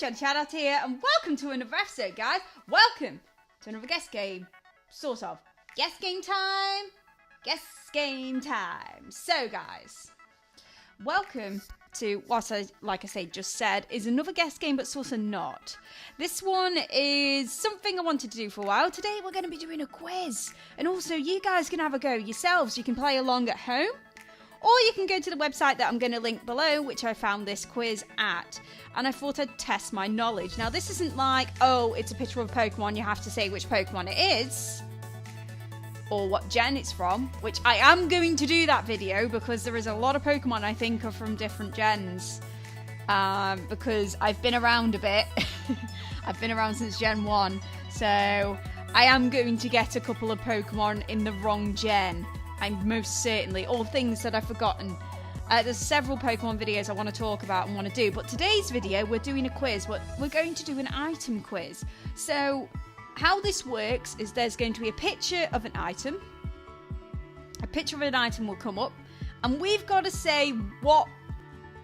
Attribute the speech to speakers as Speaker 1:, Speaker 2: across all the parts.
Speaker 1: Chatty Chatot here, and welcome to another episode, guys. Welcome to another guess game, sort of. Guess game time. Guess game time. So, guys, welcome to what I just said, is another guess game, but sort of not. This one is something I wanted to do for a while. Today, we're going to be doing a quiz, and also you guys can have a go yourselves. You can play along at home. Or you can go to the website that I'm going to link below, which I found this quiz at. And I thought I'd test my knowledge. Now, this isn't like, oh, it's a picture of a Pokemon, you have to say which Pokemon it is. Or what gen it's from. Which I am going to do that video, because there is a lot of Pokemon I think are from different gens. Because I've been around a bit. I've been around since Gen 1. So, I am going to get a couple of Pokemon in the wrong gen. I'm most certainly, all things that I've forgotten. There's several Pokemon videos I want to talk about and want to do, but today's video we're doing a quiz. We're going to do an item quiz. So how this works is there's going to be a picture of an item. A picture of an item will come up, and we've got to say what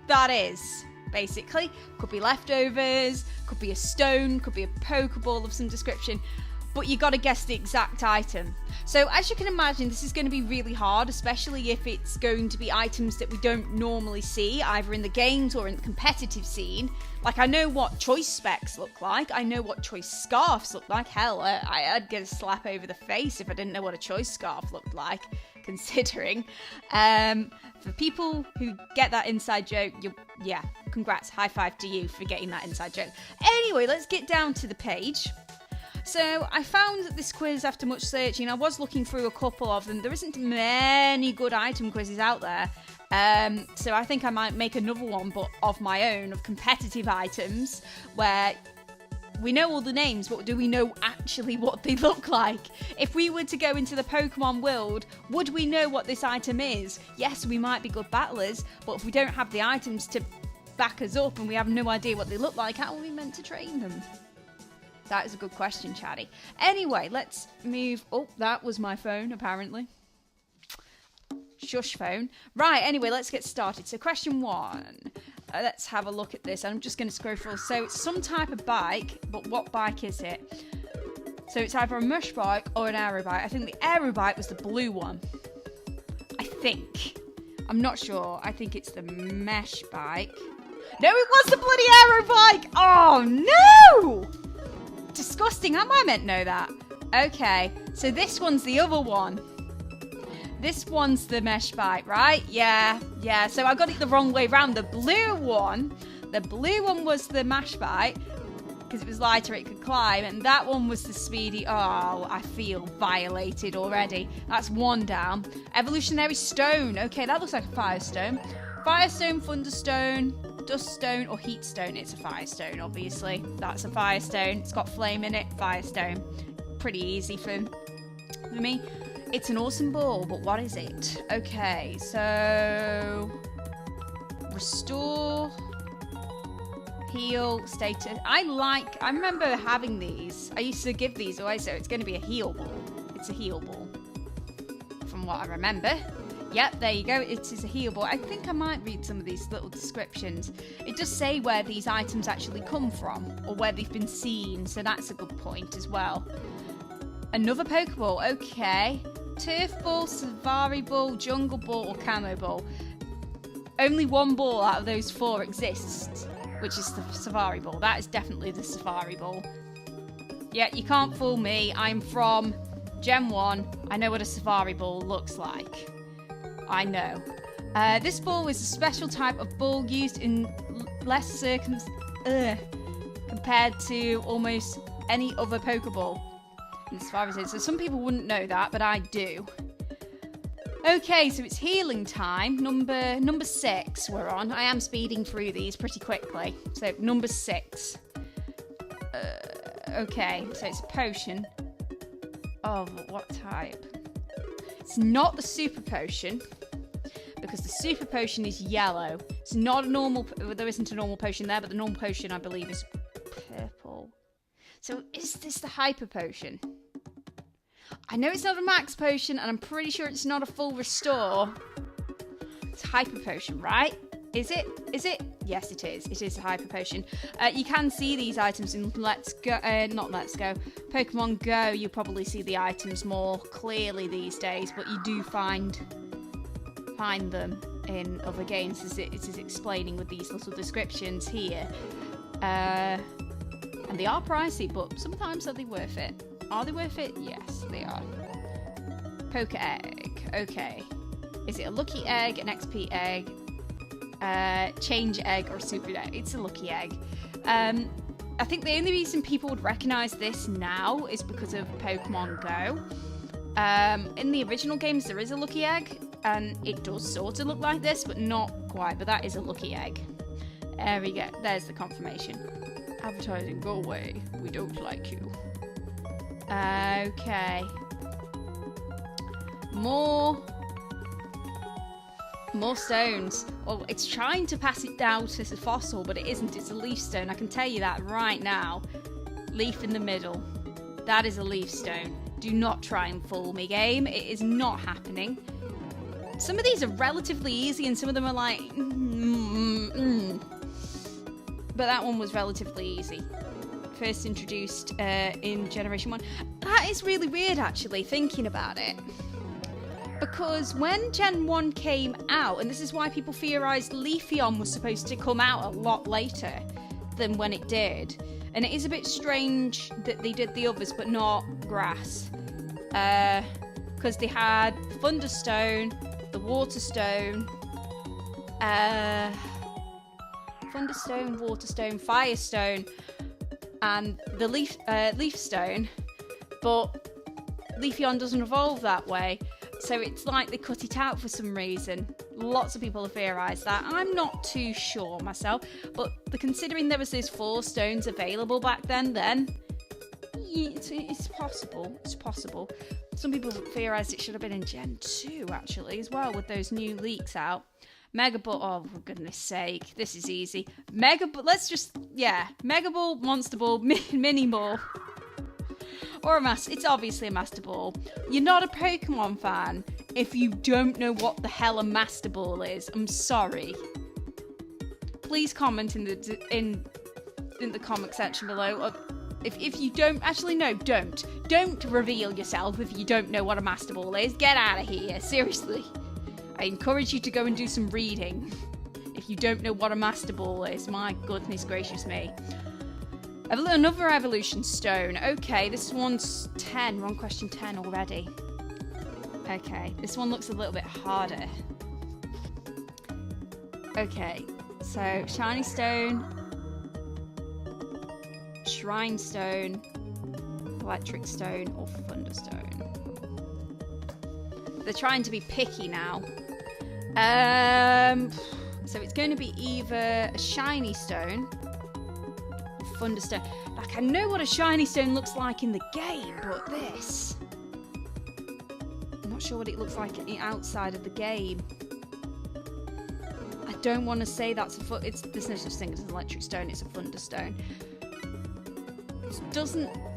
Speaker 1: that is, basically. Could be leftovers, could be a stone, could be a Pokeball of some description. But you got to guess the exact item. So as you can imagine, this is going to be really hard, especially if it's going to be items that we don't normally see, either in the games or in the competitive scene. Like, I know what choice specs look like. I know what choice scarves look like. Hell, I'd get a slap over the face if I didn't know what a choice scarf looked like, considering. For people who get that inside joke, yeah, congrats, high five to you for getting that inside joke. Anyway, let's get down to the page. So I found this quiz after much searching. I was looking through a couple of them. There isn't many good item quizzes out there. So I think I might make another one, but of my own, of competitive items, where we know all the names, but do we know actually what they look like? If we were to go into the Pokemon world, would we know what this item is? Yes, we might be good battlers, but if we don't have the items to back us up and we have no idea what they look like, how are we meant to train them? That is a good question, Chatty. Anyway, let's move... Oh, that was my phone, apparently. Shush phone. Right, anyway, let's get started. So question 1. Let's have a look at this. I'm just going to scroll through. So it's some type of bike, but what bike is it? So it's either a mush bike or an aero bike. I think the aero bike was the blue one. I think. I'm not sure. I think it's the mesh bike. No, it was the bloody aero bike! Oh, no! Disgusting. How am I meant to know that? Okay, so this one's the other one. This one's the mesh bike, right? Yeah. So I got it the wrong way round. The blue one was the mesh bike because it was lighter, it could climb, and that one was the speedy. Oh, I feel violated already. That's one down. Evolutionary stone. Okay, that looks like a firestone. Firestone, thunderstone, duststone, or heatstone. It's a firestone, obviously. That's a firestone. It's got flame in it. Firestone. Pretty easy for me. It's an awesome ball, but what is it? Okay, so restore, heal, status. I remember having these. I used to give these away, so it's going to be a heal ball. It's a heal ball, from what I remember. Yep, there you go. It is a heal ball. I think I might read some of these little descriptions. It does say where these items actually come from, or where they've been seen, so that's a good point as well. Another Pokeball, okay. Turf ball, Safari ball, jungle ball, or camo ball. Only one ball out of those 4 exists, which is the Safari ball. That is definitely the Safari ball. Yeah, you can't fool me. I'm from Gen 1. I know what a Safari ball looks like. I know. This ball is a special type of ball used in less compared to almost any other Pokeball. As far as it is. So some people wouldn't know that, but I do. Okay, so it's healing time. Number 6 we're on. I am speeding through these pretty quickly. So number 6. Okay, so it's a potion. Oh, what type? It's not the super potion, because the super potion is yellow. It's not a normal... There isn't a normal potion there, but the normal potion, I believe, is purple. So is this the hyper potion? I know it's not a max potion, and I'm pretty sure it's not a full restore. It's hyper potion, right? Is it? Is it? Yes, it is. It is a hyper potion. You can see these items in Let's Go, not Let's Go, Pokemon Go. You probably see the items more clearly these days, but you do find them in other games, as it is explaining with these little descriptions here. And they are pricey, but sometimes are they worth it? Are they worth it? Yes, they are. Poke Egg. Okay. Is it a lucky egg, an XP egg, change egg, or a super egg? It's a lucky egg. I think the only reason people would recognise this now is because of Pokemon Go. In the original games, there is a lucky egg, and it does sort of look like this, but not quite. But that is a lucky egg. There we go. There's the confirmation. Advertising, go away. We don't like you. Okay. More stones. Well, it's trying to pass it down as a fossil, but it isn't. It's a leaf stone. I can tell you that right now. Leaf in the middle. That is a leaf stone. Do not try and fool me, game. It is not happening. Some of these are relatively easy, and some of them are like... But that one was relatively easy. First introduced in Generation 1. That is really weird, actually, thinking about it. Because when Gen 1 came out, and this is why people theorised Leafeon was supposed to come out a lot later than when it did. And it is a bit strange that they did the others, but not Grass. Because they had Thunderstone, the Waterstone, Thunderstone, Waterstone, Firestone, and the Leaf Stone. But Leafeon doesn't evolve that way. So it's like they cut it out for some reason. Lots of people have theorised that. I'm not too sure myself, but considering there was those 4 stones available back then, yeah, it's possible. It's possible. Some people theorised it should have been in Gen 2, actually, as well, with those new leaks out. Mega Ball, oh, for goodness sake, this is easy. Mega Ball, Mega Ball, Monster Ball, Mini Ball. Or it's obviously a Master Ball. You're not a Pokemon fan if you don't know what the hell a Master Ball is. I'm sorry. Please comment in the comment section below. If you don't, actually no, don't reveal yourself if you don't know what a Master Ball is. Get out of here, seriously. I encourage you to go and do some reading if you don't know what a Master Ball is. My goodness gracious me. Another evolution stone. Okay, this one's 10. We're on question 10 already. Okay, this one looks a little bit harder. Okay, so shiny stone, shrine stone, electric stone, or thunderstone. They're trying to be picky now. So it's going to be either a shiny stone, Thunderstone. Like, I know what a shiny stone looks like in the game, but this... I'm not sure what it looks like outside of the game. I don't want to say that's a there's no such thing as an electric stone, it's a Thunderstone.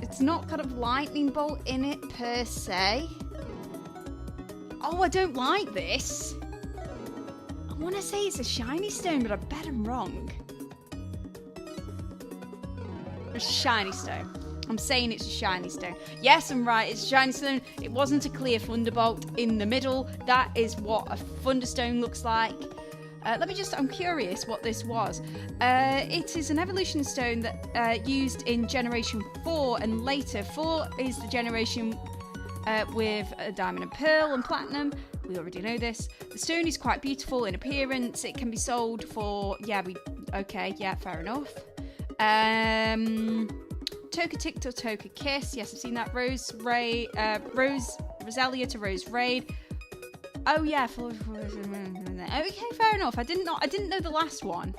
Speaker 1: It's not got a lightning bolt in it per se. Oh, I don't like this. I want to say it's a shiny stone, but I bet I'm wrong. It's a shiny stone. I'm saying it's a shiny stone. Yes, I'm right. It's a shiny stone. It wasn't a clear Thunderbolt in the middle. That is what a Thunderstone looks like. I'm curious what this was. It is an evolution stone that used in Generation 4 and later. 4 is the generation with a Diamond and Pearl and Platinum. We already know this. The stone is quite beautiful in appearance. It can be sold for... fair enough. Togetic to Togekiss. Yes, I've seen that. Roselia to Rose Raid. Oh yeah, okay, fair enough. I didn't know the last one.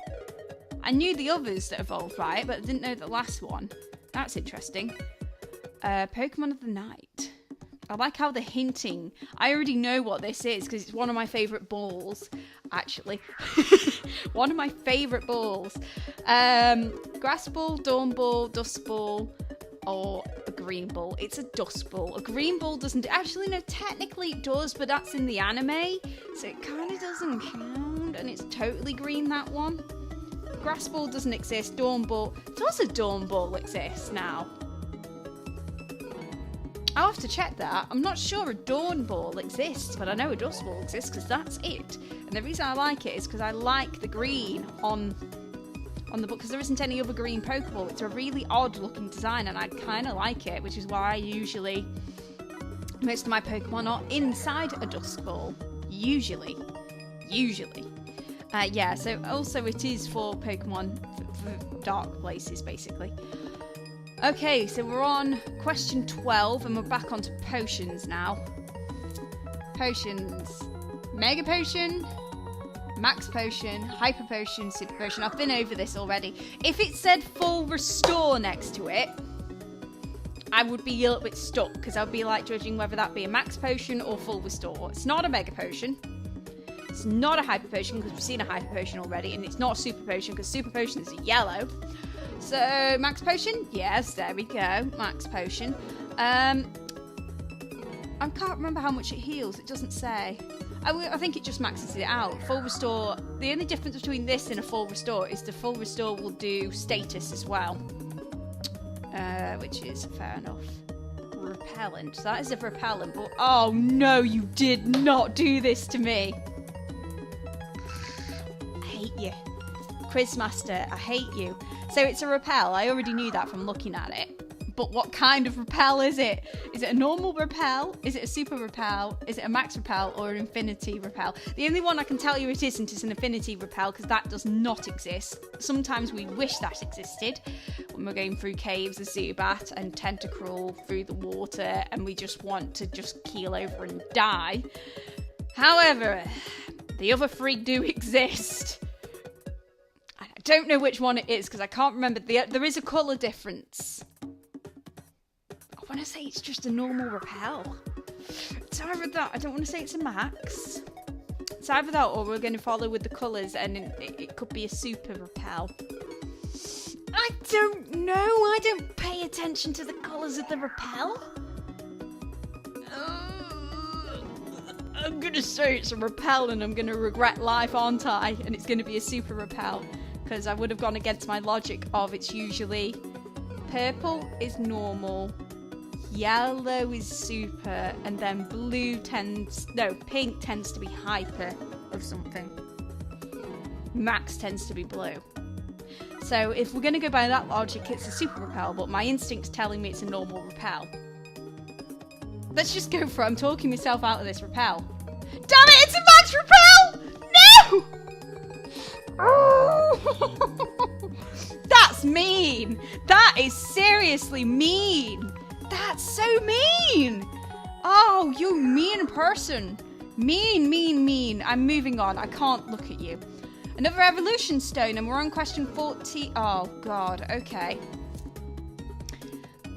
Speaker 1: I knew the others that evolved by it, but I didn't know the last one. That's interesting. Pokemon of the Night. I like how they're hinting. I already know what this is because it's one of my favourite balls, actually. One of my favourite balls. Grass Ball, Dawn Ball, Dust Ball, or a Green Ball. It's a Dust Ball. A Green Ball doesn't... Actually, no, technically it does, but that's in the anime, so it kind of doesn't count. around, and it's totally green, that one. Grass ball doesn't exist. Dawn ball. Does a dawn ball exist now? I'll have to check that. I'm not sure a dawn ball exists, but I know a dusk ball exists because that's it. And the reason I like it is because I like the green on the book, because there isn't any other green Pokeball. It's a really odd looking design and I kind of like it, which is why most of my Pokemon are inside a dusk ball. Usually. Yeah, so also it is for Pokemon for dark places, basically. Okay, so we're on question 12 and we're back onto potions now. Potions. Mega Potion, Max Potion, Hyper Potion, Super Potion. I've been over this already. If it said Full Restore next to it, I would be a little bit stuck because I'd be like judging whether that be a Max Potion or Full Restore. It's not a Mega Potion. It's not a Hyper Potion because we've seen a Hyper Potion already, and it's not a Super Potion because Super Potion is yellow. So, Max Potion? Yes, there we go. Max Potion. I can't remember how much it heals. It doesn't say. I think it just maxes it out. Full Restore. The only difference between this and a Full Restore is the Full Restore will do status as well. Which is fair enough. Repellent. So that is a repellent. But oh no, you did not do this to me. I hate you. Quizmaster, I hate you. So it's a repel. I already knew that from looking at it. But what kind of repel is it? Is it a normal repel? Is it a super repel? Is it a max repel or an infinity repel? The only one I can tell you it isn't is an infinity repel because that does not exist. Sometimes we wish that existed when we're going through caves as Zubat and Tentacruel through the water and we just want to just keel over and die. However, the other three do exist. I don't know which one it is because I can't remember. There is a colour difference. I want to say it's just a normal repel. It's either that. I don't want to say it's a max. It's either that or we're going to follow with the colours and it could be a super repel. I don't know. I don't pay attention to the colours of the repel. I'm going to say it's a repel and I'm going to regret life, aren't I? And it's going to be a super repel because I would have gone against my logic of it's usually purple is normal, yellow is super, and then pink tends to be hyper of something. Max tends to be blue. So if we're going to go by that logic, it's a super repel, but my instinct's telling me it's a normal repel. Let's just go for it. I'm talking myself out of this repel. Damn it, it's a max repel! No! Oh! That's mean! That is seriously mean! That's so mean! Oh, you mean person. Mean. I'm moving on. I can't look at you. Another evolution stone, and we're on question 40. Oh, God. Okay.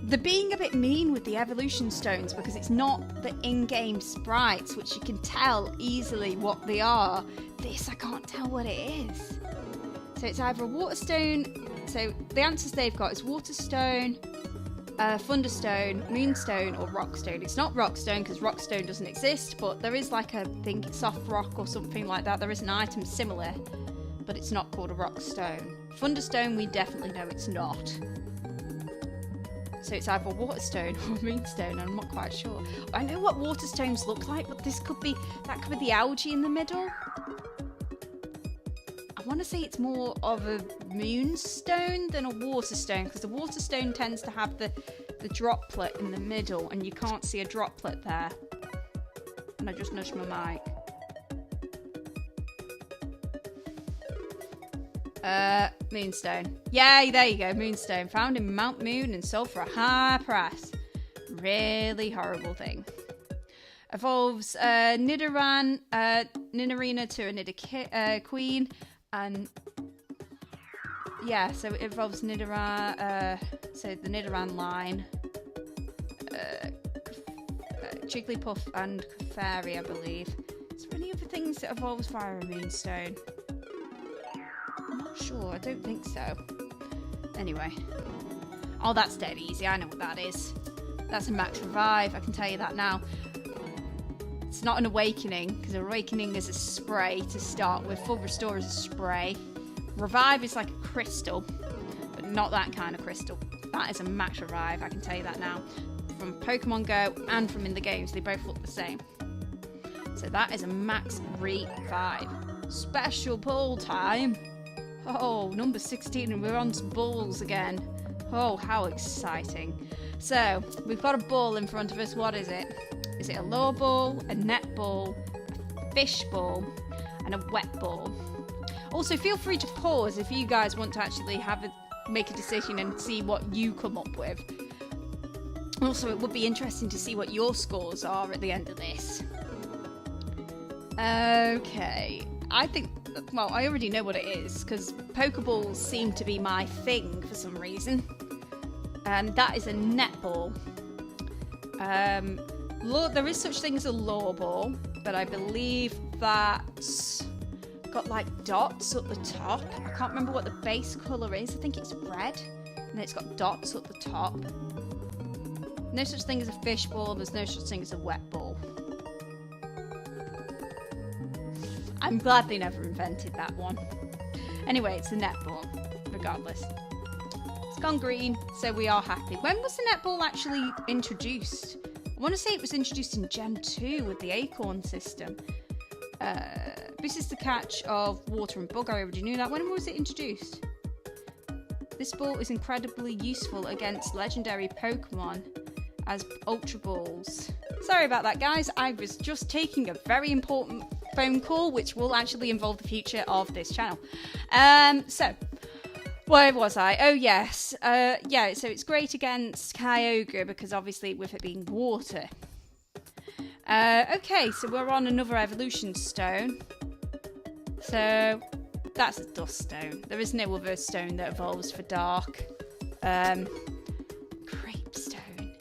Speaker 1: They're being a bit mean with the evolution stones because it's not the in-game sprites, which you can tell easily what they are. This, I can't tell what it is. So it's either a water stone. So the answers they've got is water stone, thunderstone, moonstone, or rockstone. It's not rockstone because rockstone doesn't exist, but there is like a soft rock or something like that. There is an item similar, but it's not called a rockstone. Thunderstone, we definitely know it's not. So it's either waterstone or moonstone. I'm not quite sure. I know what water stones look like, but that could be the algae in the middle. I want to say it's more of a moonstone than a water stone because the water stone tends to have the droplet in the middle and you can't see a droplet there. And I just nudged my mic. Moonstone. Yay, there you go, Moonstone. Found in Mount Moon and sold for a high price. Really horrible thing. Evolves Nidorina to a Nidoqueen. And yeah, so it evolves Nidoran, so the Nidoran line. Jigglypuff and Clefairy, I believe. Is there any other things that evolves via a Moonstone? I'm not sure, I don't think so. Anyway. Oh, that's dead easy, I know what that is. That's a max revive, I can tell you that now. It's not an awakening, because awakening is a spray to start with. Full restore is a spray. Revive is like a crystal, but not that kind of crystal. That is a max revive, I can tell you that now. From Pokemon Go and from in the games, they both look the same. So that is a max revive. Special ball time. Oh, number 16, and we're on to balls again. Oh, how exciting. So, we've got a ball in front of us. What is it? Is it a lure ball, a net ball, a fish ball, and a wet ball? Also, feel free to pause if you guys want to actually make a decision and see what you come up with. Also, it would be interesting to see what your scores are at the end of this. Okay, I think, well, I already know what it is, because Pokeballs seem to be my thing for some reason. And that is a netball. There is such thing as a lure ball, but I believe that's got like dots at the top. I can't remember what the base colour is. I think it's red, and then it's got dots at the top. No such thing as a fish ball. There's no such thing as a wet ball. I'm glad they never invented that one. Anyway, it's a netball, regardless. It's gone green, so we are happy. When was the netball actually introduced? I want to say it was introduced in Gen 2 with the Acorn system. This is the catch of water and bug. I already knew that. When was it introduced? This ball is incredibly useful against legendary Pokemon as Ultra Balls. Sorry about that, guys. I was just taking a very important phone call, which will actually involve the future of this channel. So, where was I? Oh, yes. Yeah, so it's great against Kyogre because obviously with it being water. Okay, so we're on another evolution stone. So, that's a dust stone. There is no other stone that evolves for dark. Crepe stone.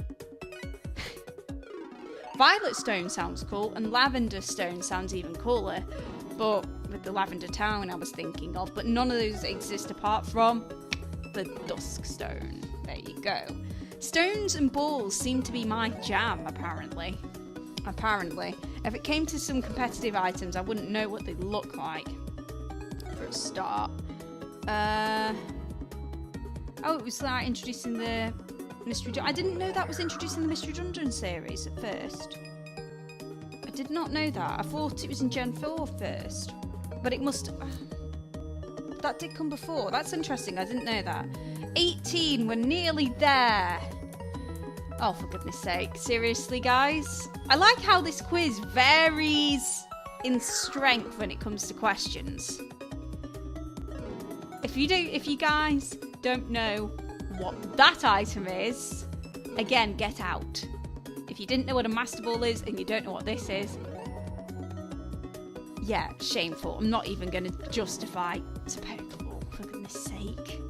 Speaker 1: Violet stone sounds cool, and lavender stone sounds even cooler. But with the lavender town I was thinking of, but none of those exist apart from the dusk stone. There you go. Stones and balls seem to be my jam, apparently. If it came to some competitive items, I wouldn't know what they'd look like. For a start. Oh, it was like introducing the Mystery Dungeon. I didn't know that was introducing the Mystery Dungeon series at first. I did not know that. I thought it was in Gen 4 first. But it must... That did come before. That's interesting. I didn't know that. 18. We're nearly there. Oh, for goodness sake. Seriously, guys? I like how this quiz varies in strength when it comes to questions. If you guys don't know what that item is, again, get out. If you didn't know what a Master Ball is and you don't know what this is, yeah, shameful. I'm not even going to justify it's a Pokeball, for goodness sake.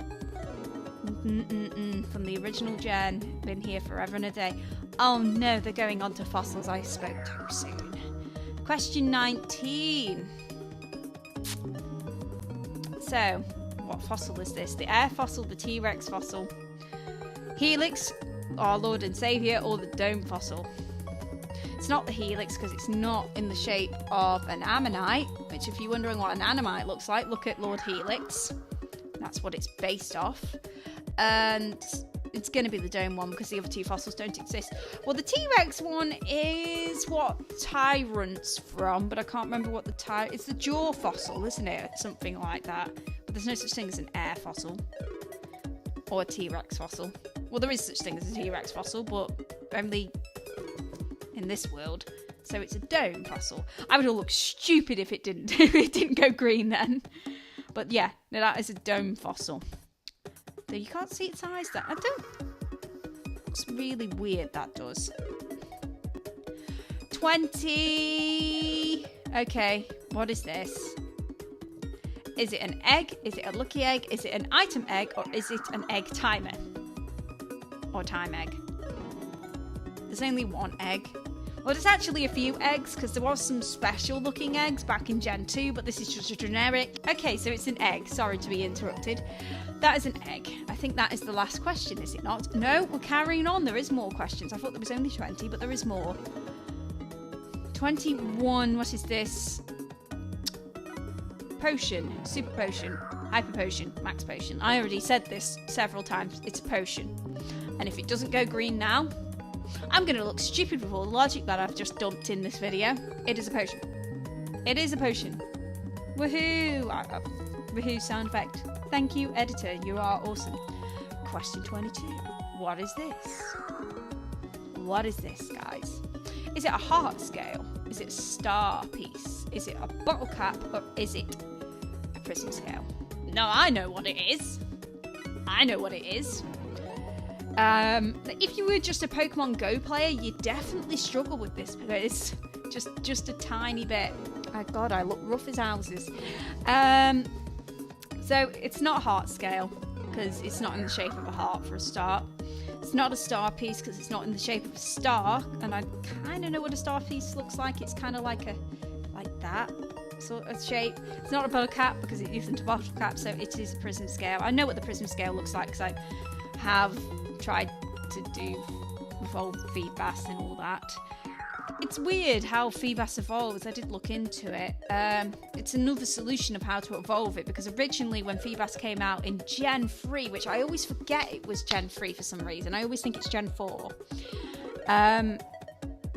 Speaker 1: From the original gen, been here forever and a day. Oh no, they're going on to fossils. I spoke too soon. Question 19. So, what fossil is this? The air fossil, the T-Rex fossil, Helix, our Lord and Saviour, or the dome fossil? It's not the Helix because it's not in the shape of an Ammonite, which if you're wondering what an Ammonite looks like, look at Lord Helix. That's what it's based off. And it's going to be the dome one because the other two fossils don't exist. Well, the T-Rex one is what Tyrant's from, but I can't remember what the it's the jaw fossil, isn't it? Something like that. But there's no such thing as an air fossil or a T-Rex fossil. Well, there is such thing as a T-Rex fossil, but only in this world. So it's a dome fossil. I would all look stupid if it didn't go green then. But yeah, no, that is a dome fossil. So you can't see its eyes there. Looks really weird, that does. 20. Okay, what is this? Is it an egg? Is it a lucky egg? Is it an item egg? Or is it an egg timer? Or time egg? There's only one egg. Well, there's actually a few eggs because there was some special looking eggs back in Gen 2, but this is just a generic. Okay, so it's an egg. Sorry to be interrupted. That is an egg. I think that is the last question, is it not? No, we're carrying on. There is more questions. I thought there was only 20, but there is more. 21, what is this? Potion, super potion, hyper potion, max potion. I already said this several times. It's a potion. And if it doesn't go green now, I'm going to look stupid with all the logic that I've just dumped in this video. It is a potion. It is a potion. Woohoo! Woohoo sound effect. Thank you, editor. You are awesome. Question 22. What is this? What is this, guys? Is it a heart scale? Is it a star piece? Is it a bottle cap? Or is it a prism scale? No, I know what it is. I know what it is. If you were just a Pokemon Go player, you'd definitely struggle with this because it's just a tiny bit. Oh God, I look rough as houses. So it's not a heart scale because it's not in the shape of a heart for a start. It's not a star piece because it's not in the shape of a star, and I kind of know what a star piece looks like. It's kind of like that sort of shape. It's not a bottle cap because it isn't a bottle cap, so it is a prism scale. I know what the prism scale looks like because I have tried to do evolve Feedbass and all that. It's weird how Feedbass evolves. I did look into it. It's another solution of how to evolve it, because originally when Feedbass came out in Gen 3, which I always forget it was Gen 3 for some reason. I always think it's Gen 4.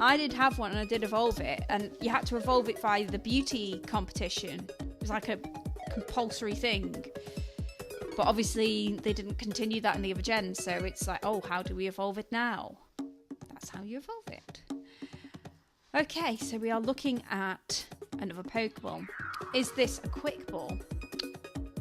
Speaker 1: I did have one and I did evolve it, and you had to evolve it via the beauty competition. It was like a compulsory thing. But obviously they didn't continue that in the other gen, so it's like, oh, how do we evolve it now? That's how you evolve it. Okay, so we are looking at another Pokeball. Is this a quick ball,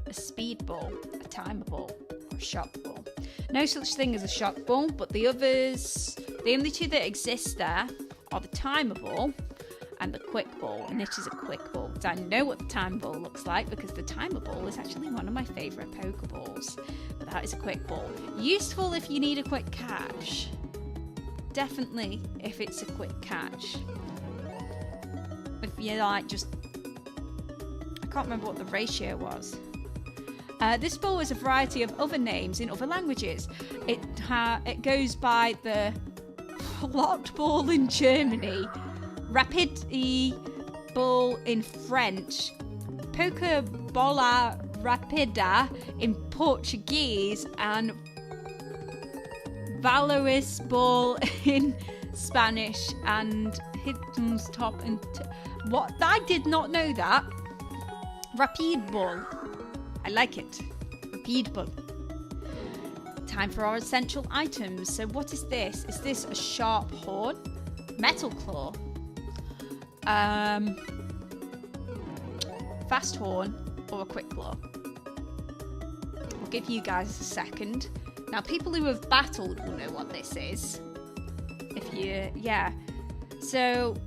Speaker 1: a speed ball, a timer ball, or a shock ball? No such thing as a shock ball, but the others, the only two that exist there are the timer ball and the quick ball, and it is a quick ball. So I know what the timer ball looks like because the timer ball is actually one of my favourite Pokeballs. But that is a quick ball. Useful if you need a quick catch. Definitely if it's a quick catch. If you like just... I can't remember what the ratio was. This ball has a variety of other names in other languages. It goes by the Plot Ball in Germany, Rapid Ball in French, Pokebola Rapida in Portuguese, and Valois Ball in Spanish, and Hitton's Top and... What? I did not know that. Rapid Ball. I like it. Rapid Ball. Time for our essential items. So what is this? Is this a sharp horn? Metal claw? Fast horn? Or a quick claw? I'll give you guys a second. Now, people who have battled will know what this is. If you... Yeah. So...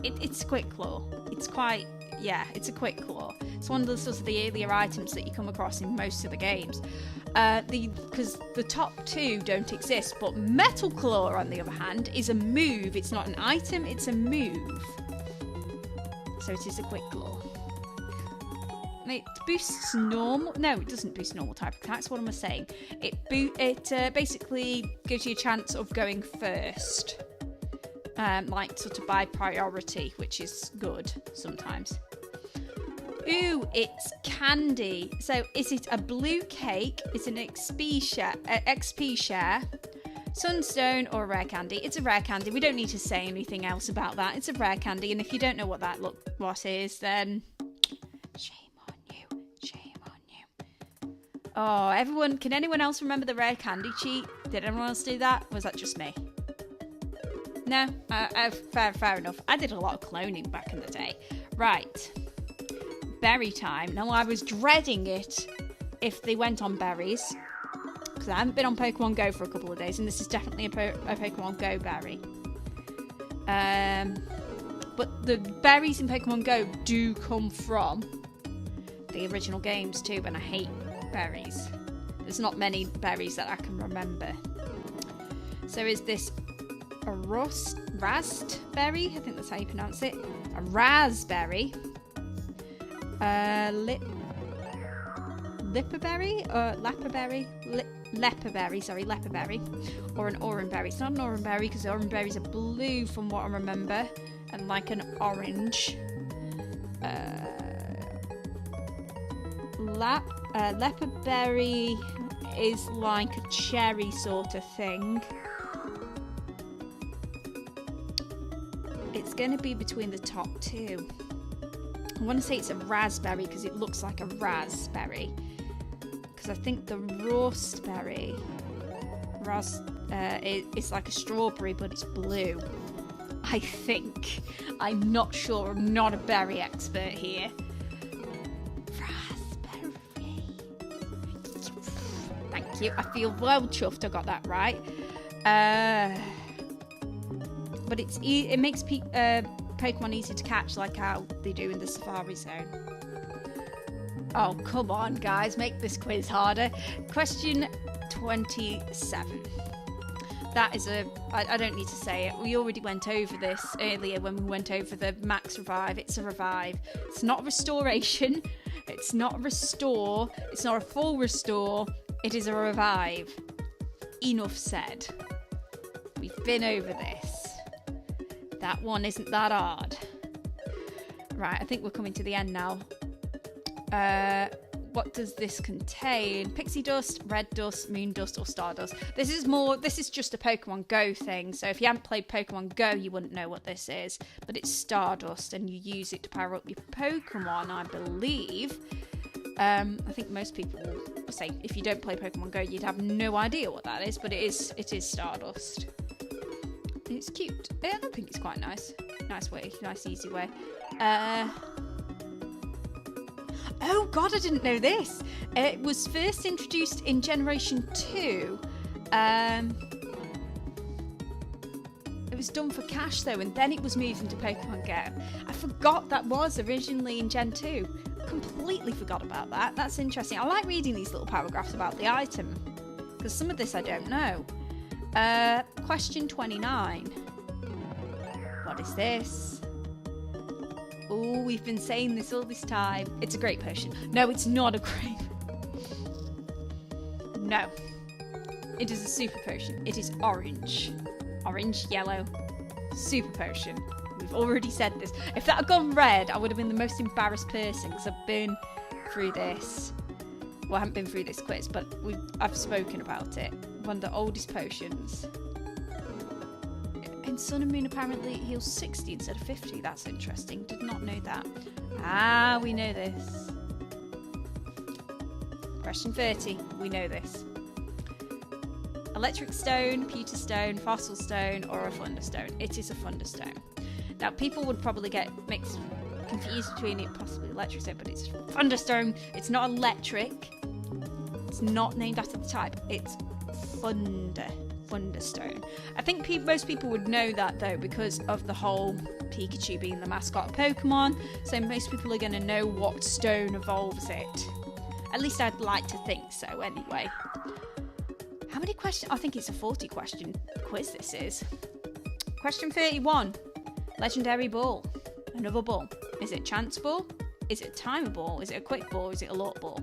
Speaker 1: It's a quick claw. It's quite... Yeah, it's a quick claw. It's one of the sort of the earlier items that you come across in most of the games. Because the top two don't exist, but Metal Claw, on the other hand, is a move. It's not an item, it's a move. So it is a quick claw. It boosts normal... No, it doesn't boost normal type attacks. What am I saying? It basically gives you a chance of going first. Like sort of by priority, which is good sometimes. Ooh, it's candy. So is it a blue cake? Is it an XP share, sunstone, or a rare candy? It's a rare candy. We don't need to say anything else about that. It's a rare candy, and if you don't know what that what is, then shame on you. Shame on you. Oh, everyone, can anyone else remember the rare candy cheat? Did anyone else do that? Or was that just me? No, fair enough. I did a lot of cloning back in the day. Right. Berry time. Now, I was dreading it if they went on berries, because I haven't been on Pokemon Go for a couple of days, and this is definitely a Pokemon Go berry. But the berries in Pokemon Go do come from the original games too, and I hate berries. There's not many berries that I can remember. So is this a raspberry? I think that's how you pronounce it. A raspberry. Lipperberry or lapperberry? leperberry, or an oranberry. It's not an oranberry because the oranberries are blue from what I remember, and like an orange. Leperberry is like a cherry sort of thing. It's going to be between the top two. I want to say it's a raspberry because it looks like a raspberry. Because I think the raspberry it's like a strawberry, but it's blue. I think. I'm not sure. I'm not a berry expert here. Raspberry. Thank you. I feel well chuffed I got that right. But it makes Pokemon easy to catch, like how they do in the Safari Zone. Oh, come on, guys. Make this quiz harder. Question 27. That is I don't need to say it. We already went over this earlier when we went over the max revive. It's a revive. It's not a restoration. It's not a restore. It's not a full restore. It is a revive. Enough said. We've been over this. That one isn't that hard. Right, I think we're coming to the end now. What does this contain? Pixie dust, red dust, moon dust, or stardust? This is just a Pokemon Go thing. So if you haven't played Pokemon Go, you wouldn't know what this is. But it's stardust, and you use it to power up your Pokemon, I believe. I think most people will say if you don't play Pokemon Go, you'd have no idea what that is. But it is stardust. It's cute. I think it's quite nice. Nice way. Nice, easy way. Oh god, I didn't know this. It was first introduced in Generation 2. It was done for cash though, and then it was moved into Pokemon Go. I forgot that was originally in Gen 2. Completely forgot about that. That's interesting. I like reading these little paragraphs about the item, because some of this I don't know. Question 29. What is this? Oh, we've been saying this all this time. It's a grape potion. No, it's not a grape. No. It is a super potion. It is orange. Orange, yellow. Super potion. We've already said this. If that had gone red, I would have been the most embarrassed person because I've been through this. Well, I haven't been through this quiz, but I've spoken about it. One of the oldest potions. In Sun and Moon, apparently it heals 60 instead of 50. That's interesting. Did not know that. Ah, we know this. Question 30. We know this. Electric stone, pewter stone, fossil stone, or a thunderstone. It is a thunderstone. Now, people would probably get confused between it, possibly electric stone, but it's thunderstone. It's not electric. It's not named after the type. It's Thunderstone. I think most people would know that though because of the whole Pikachu being the mascot of Pokemon, so most people are going to know what stone evolves it. At least I'd like to think so anyway. How many questions? I think it's a 40 question quiz this is. Question 31. Legendary ball. Another ball. Is it chance ball? Is it timer ball? Is it a quick ball? Is it a lot ball?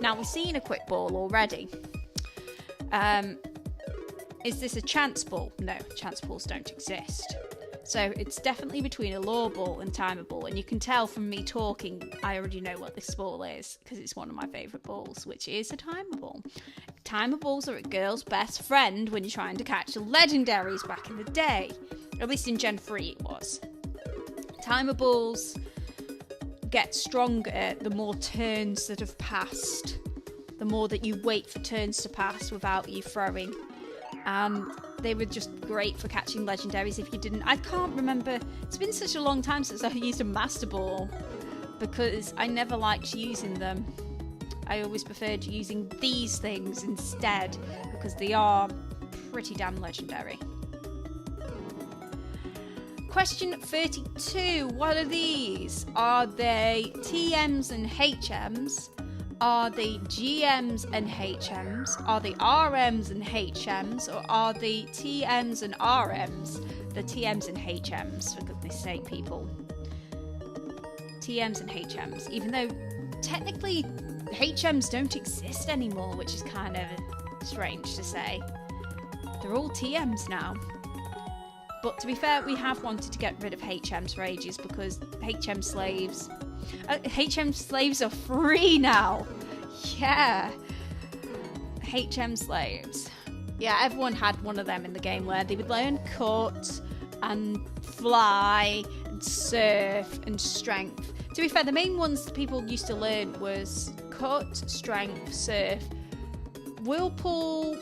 Speaker 1: Now we've seen a quick ball already. Is this a chance ball? No, chance balls don't exist. So it's definitely between a law ball and timer ball. And you can tell from me talking, I already know what this ball is because it's one of my favourite balls, which is a timer ball. Timer balls are a girl's best friend when you're trying to catch the legendaries back in the day. At least in Gen 3 it was. Timer balls get stronger the more turns that have passed. The more that you wait for turns to pass without you throwing. They were just great for catching legendaries if you didn't. I can't remember. It's been such a long time since I used a Master Ball because I never liked using them. I always preferred using these things instead because they are pretty damn legendary. Question 32. What are these? Are they TMs and HMs? Are they GMs and HMs? Are they RMs and HMs? Or are they TMs and RMs? The TMs and HMs, for goodness sake, people. TMs and HMs. Even though technically HMs don't exist anymore, which is kind of strange to say. They're all TMs now. But to be fair, we have wanted to get rid of HMs for ages because HM slaves are free now. Yeah. HM slaves. Yeah, everyone had one of them in the game where they would learn cut and fly and surf and strength. To be fair, the main ones that people used to learn was cut, strength, surf, whirlpool,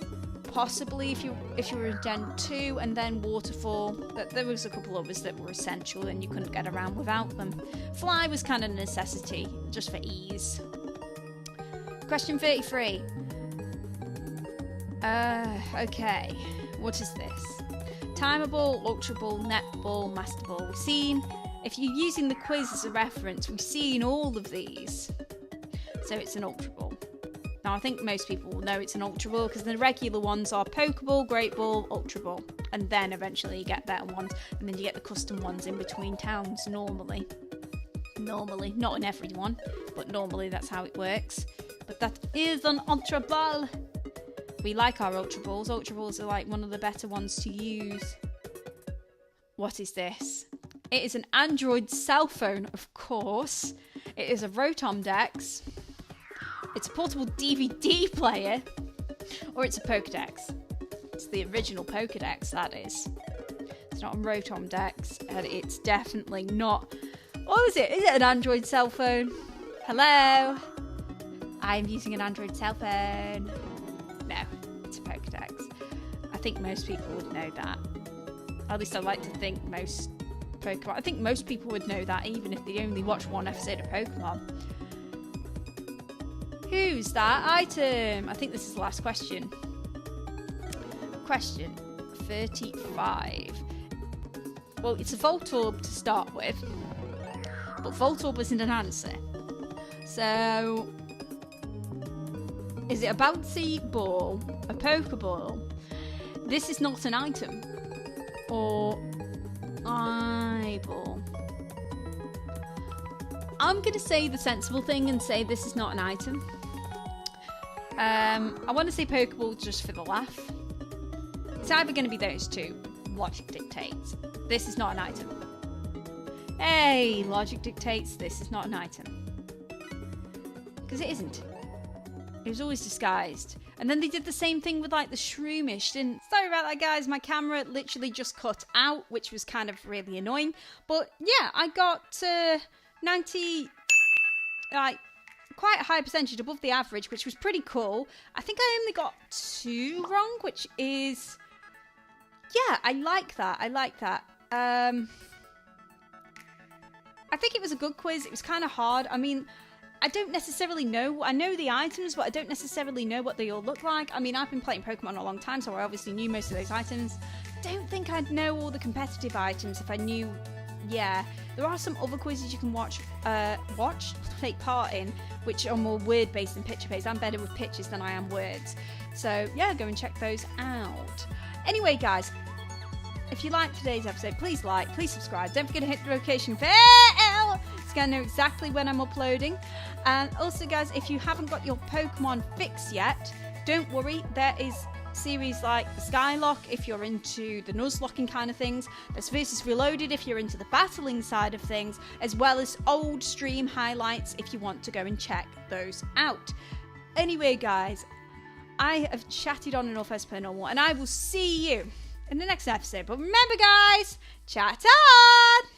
Speaker 1: possibly if you were in Gen 2, and then waterfall. There was a couple others that were essential and you couldn't get around without them. Fly was kind of a necessity, just for ease. Question 33. Okay, what is this? Timer ball, ultra ball, net ball, master ball. We've seen, if you're using the quiz as a reference, we've seen all of these. So it's an ultra ball. Now I think most people will know it's an ultra ball because the regular ones are Pokeball, Great Ball, Ultra Ball. And then eventually you get better ones, and then you get the custom ones in between towns normally. Normally, not in every one, but normally that's how it works. But that is an ultra ball. We like our Ultra Balls. Ultra Balls are like one of the better ones to use. What is this? It is an Android cell phone, of course. It is a Rotom Dex. It's a portable DVD player. Or it's a Pokedex. It's the original Pokedex, that is. It's not a Rotom Dex. And it's definitely not... What is it? Is it an Android cell phone? Hello? I'm using an Android cell phone. No, it's a Pokedex. I think most people would know that. At least I like to think most Pokemon. I think most people would know that even if they only watch one episode of Pokemon. Who's that item? I think this is the last question. Question 35. Well, it's a Voltorb to start with. But Voltorb isn't an answer. So... is it a bouncy ball, a Pokeball? This is not an item. Or eyeball. I'm going to say the sensible thing and say this is not an item. I want to say Pokeball just for the laugh. It's either going to be those two. Logic dictates. This is not an item. Hey, logic dictates this is not an item. Because it isn't. It was always disguised. And then they did the same thing with like the Shroomish, didn't... Sorry about that, guys. My camera literally just cut out, which was kind of really annoying. But yeah, I got 90... like, quite a high percentage above the average, which was pretty cool. I think I only got 2 wrong, which is... yeah, I like that. I like that. I think it was a good quiz. It was kind of hard. I mean... I don't necessarily know. I know the items, but I don't necessarily know what they all look like. I mean, I've been playing Pokemon a long time, so I obviously knew most of those items. Don't think I'd know all the competitive items if I knew... yeah. There are some other quizzes you can take part in, which are more word-based than picture-based. I'm better with pictures than I am words. So, yeah, go and check those out. Anyway, guys, if you liked today's episode, please like, please subscribe. Don't forget to hit the notification bell so you know exactly when I'm uploading. And also, guys, if you haven't got your Pokemon fix yet, don't worry. There is series like the Skylock if you're into the Nuzlocking kind of things. There's Versus Reloaded if you're into the battling side of things, as well as old stream highlights if you want to go and check those out. Anyway, guys, I have chatted on enough as per normal, and I will see you in the next episode. But remember, guys, chat on!